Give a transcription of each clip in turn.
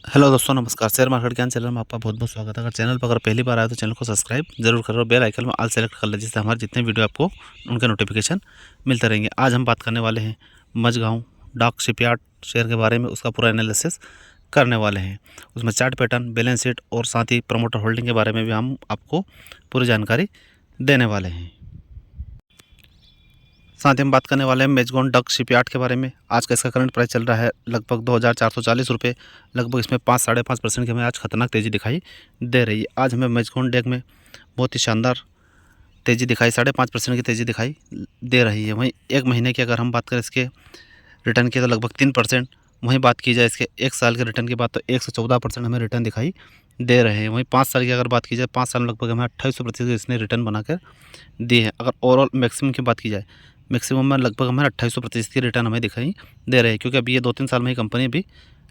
Hello दोस्तों, नमस्कार। Share market ज्ञान चैनल में आपका बहुत बहुत स्वागत है। अगर चैनल पर पहली बार आए तो चैनल को सब्सक्राइब जरूर करो, बेल आइकन में ऑल सेलेक्ट कर ले, जिससे हमारे जितने वीडियो आपको उनके नोटिफिकेशन मिलते रहेंगे। आज हम बात करने वाले हैं मझगांव डाक शिपयार्ड शेयर के बारे में। उसका पूरा एनालिसिस करने वाले हैं। उसमें चार्ट पैटर्न, बैलेंस शीट और साथ ही प्रमोटर होल्डिंग के बारे में भी हम आपको पूरी जानकारी देने वाले हैं। साथ ही हम बात करने वाले हैं मैजगांव डाक शिपयार्ड के बारे में। आज का इसका करंट प्राइस चल रहा है लगभग 2440 रुपये। लगभग इसमें 5-5.5% की हमें आज खतरनाक तेज़ी दिखाई दे रही है। आज हमें मैजगांव डेक में बहुत ही शानदार तेज़ी दिखाई, 5.5% की तेज़ी दिखाई दे रही है। वहीं एक महीने की अगर हम बात करें इसके रिटर्न की तो लगभग 3%। वहीं बात की जाए इसके एक साल के रिटर्न की बात तो 114% हमें रिटर्न दिखाई दे रहे हैं। वहीं 5 साल की अगर बात की जाए, 5 साल में लगभग हमें 2800% इसने रिटर्न बनाकर दिए हैं। अगर ओवरऑल मैक्सिमम की बात की जाए, मैक्सिमम में लगभग हमें 2800% की रिटर्न हमें दिखाई दे रहे हैं, क्योंकि अभी ये 2-3 साल में ही कंपनी अभी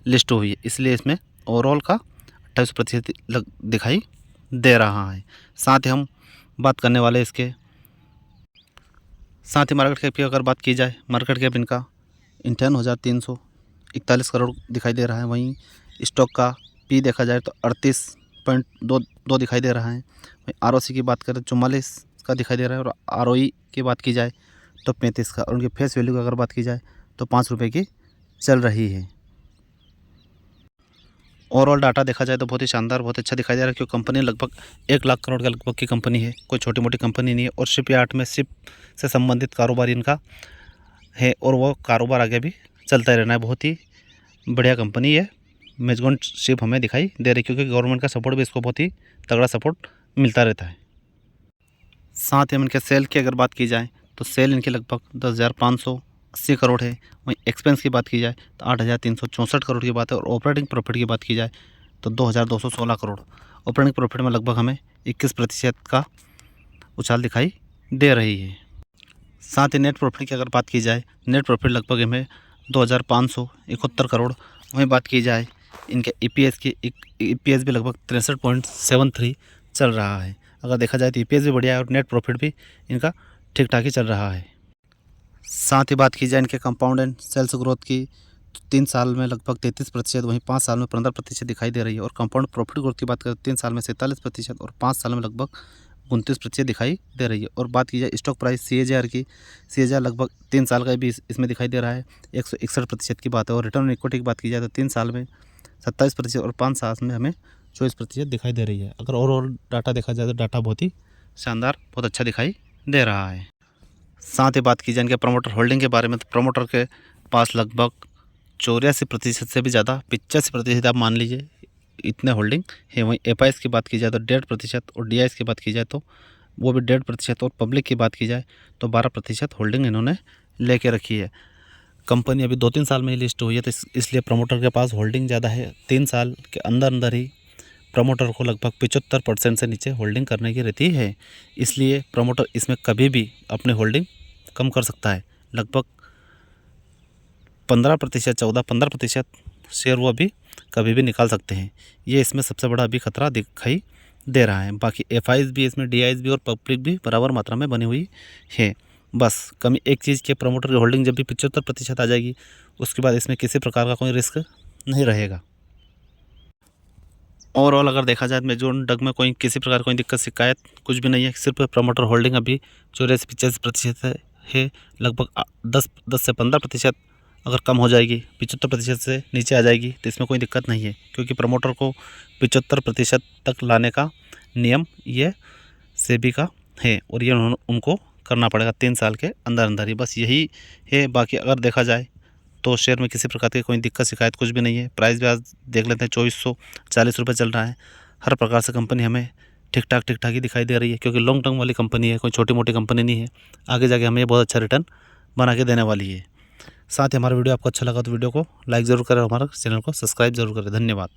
लिस्ट हुई है, इसलिए इसमें ओवरऑल का 2800% दिखाई दे रहा है। साथ ही हम बात करने वाले इसके साथ ही मार्केट कैप की अगर बात की जाए, मार्केट कैप इनका 51,341 करोड़ दिखाई दे रहा है। वहीं स्टॉक का पी देखा जाए तो 38.22 दिखाई दे रहा है। वहीं आरओसी की बात करें 44 का दिखाई दे रहा है, और आरओई की बात की जाए तो 35 का, और उनकी फेस वैल्यू की अगर बात की जाए तो 5 रुपये की चल रही है। ओवरऑल डाटा देखा जाए तो बहुत ही शानदार, बहुत अच्छा दिखाई दे रहा है, क्योंकि कंपनी लगभग 1 लाख करोड़ के लगभग की कंपनी है। कोई छोटी मोटी कंपनी नहीं है, और शिपयार्ड में शिप से संबंधित कारोबार इनका है, और वो कारोबार आगे भी चलता ही रहना है। बहुत ही बढ़िया कंपनी है मैजगांव शिप हमें दिखाई दे रही है, क्योंकि गवर्नमेंट का सपोर्ट भी इसको बहुत ही तगड़ा सपोर्ट मिलता रहता है। साथ ही हम इनके सेल की अगर बात की जाए तो सेल इनके लगभग 10,580 करोड़ है। वहीं एक्सपेंस की बात की जाए तो 8,364 करोड़ की बात है, और ऑपरेटिंग प्रॉफिट की बात की जाए तो 2,216 करोड़। ऑपरेटिंग प्रॉफिट में लगभग हमें 21% का उछाल दिखाई दे रही है। साथ ही नेट प्रॉफिट की अगर बात की जाए, नेट प्रॉफिट लगभग हमें 2,571 करोड़। वहीं बात की जाए इनके ईपीएस की, ईपीएस भी लगभग 63.73 चल रहा है। अगर देखा जाए तो ईपीएस भी बढ़िया है, और नेट प्रॉफिट भी इनका ठीक ठाक ही चल रहा है। साथ ही बात की जाए इनके कंपाउंड एंड सेल्स ग्रोथ की, तो 3 साल में लगभग 33%, वहीं 5 साल में 15% दिखाई दे रही है। और कंपाउंड प्रॉफिट ग्रोथ की बात करें तो 3 साल में 47% और 5 साल में लगभग 29% दिखाई दे रही है। और बात की जाए स्टॉक प्राइस सीएजीआर की, सीएजीआर लगभग 3 साल का भी इसमें दिखाई दे रहा है, 161% की बात है। और रिटर्न ऑन इक्विटी की बात की जाए तो 3 साल में 27% और 5 साल में हमें 24% दिखाई दे रही है। अगर ओवरऑल डाटा देखा जाए तो डाटा बहुत ही शानदार, बहुत अच्छा दिखाई दे रहा है। साथ ही बात की जाए इनके प्रमोटर होल्डिंग के बारे में, तो प्रमोटर के पास लगभग 84% से भी ज़्यादा, 85% आप मान लीजिए, इतने होल्डिंग है। वहीं एफआईएस की बात की जाए तो 1.5%, और डीआईएस की बात की जाए तो वो भी 1.5%, और पब्लिक की बात की जाए तो 12% होल्डिंग इन्होंने लेके रखी है। कंपनी अभी 2-3 साल में ही लिस्ट हुई है, तो इसलिए प्रमोटर के पास होल्डिंग ज़्यादा है। 3 साल के अंदर अंदर ही प्रमोटर को लगभग 75% से नीचे होल्डिंग करने की रहती है, इसलिए प्रमोटर इसमें कभी भी अपनी होल्डिंग कम कर सकता है। लगभग 15%, 14-15% शेयर वो अभी कभी भी निकाल सकते हैं। ये इसमें सबसे बड़ा अभी खतरा दिखाई दे रहा है। बाकी एफआईज भी इसमें, डीआईज भी और पब्लिक भी बराबर मात्रा में बनी हुई है। बस कमी एक चीज़ के, प्रमोटर की होल्डिंग जब भी 75% आ जाएगी, उसके बाद इसमें किसी प्रकार का कोई रिस्क नहीं रहेगा। ओवरऑल अगर देखा जाए तो मैजगांव डग में कोई किसी प्रकार कोई दिक्कत शिकायत कुछ भी नहीं है। सिर्फ प्रमोटर होल्डिंग अभी 84-85% है। लगभग 10 से 15% अगर कम हो जाएगी, 75% से नीचे आ जाएगी, तो इसमें कोई दिक्कत नहीं है, क्योंकि प्रमोटर को 75% तक लाने का नियम ये सेबी का है, और ये उनको करना पड़ेगा 3 साल के अंदर अंदर ही। बस यही है। बाकी अगर देखा जाए तो शेयर में किसी प्रकार की कोई दिक्कत शिकायत कुछ भी नहीं है। प्राइस भी आज देख लेते हैं, 2440 रुपये चल रहा है। हर प्रकार से कंपनी हमें ठीक ठाक ही दिखाई दे रही है, क्योंकि लॉन्ग टर्म वाली कंपनी है, कोई छोटी मोटी कंपनी नहीं है। आगे जाके हमें बहुत अच्छा रिटर्न बना के देने वाली है। साथ ही हमारा वीडियो आपको अच्छा लगा तो वीडियो को लाइक ज़रूर करें, हमारा चैनल को सब्सक्राइब जरूर करें। धन्यवाद।